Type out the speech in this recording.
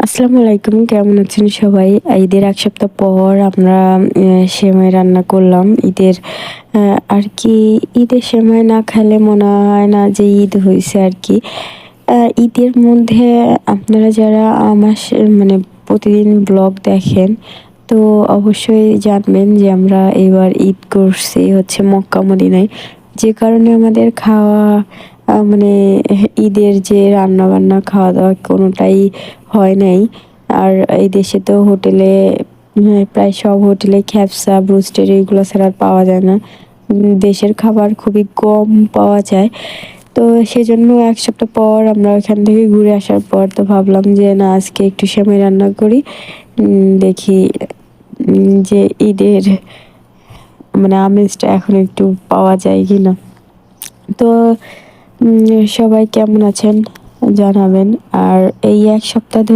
আসসালামু আলাইকুম। কেমন আছেন সবাই? ঈদের ১ সপ্তাহ পর আমরা সেমাই রান্না করলাম। আ আরকি ঈদের সেমাই না খেলে মনে হয় না যে ঈদ হইছে আরকি। ঈদের মধ্যে আপনারা যারা আমার মানে প্রতিদিন ব্লগ দেখেন, তো অবশ্যই জানবেন যে আমরা এবার ঈদ করছি হচ্ছে মক্কা মদিনায়। যে কারণে আমাদের খাওয়া মানে ঈদের যে রান্নাবান্না, খাওয়া-দাওয়া কোনটাই হয় নাই। আর এই দেশে তো হোটেলে প্রায় সব হোটেলে খ্যাপসা, ব্রোস্টেড এগুলো ছাড়া আর পাওয়া যায় না। দেশের খাবার খুবই কম পাওয়া যায়। তো সেজন্য ১ সপ্তাহ পর আমরা ওখান থেকে ঘুরে আসার পর তো ভাবলাম যে না আজকে একটু সেমাই রান্না করি। দেখি যে ঈদের মানে আমেজটা এখন একটু পাওয়া যায় কিনা। তো সবাই কেমন আছেন জানাবেন। আর এই ১ সপ্তাহ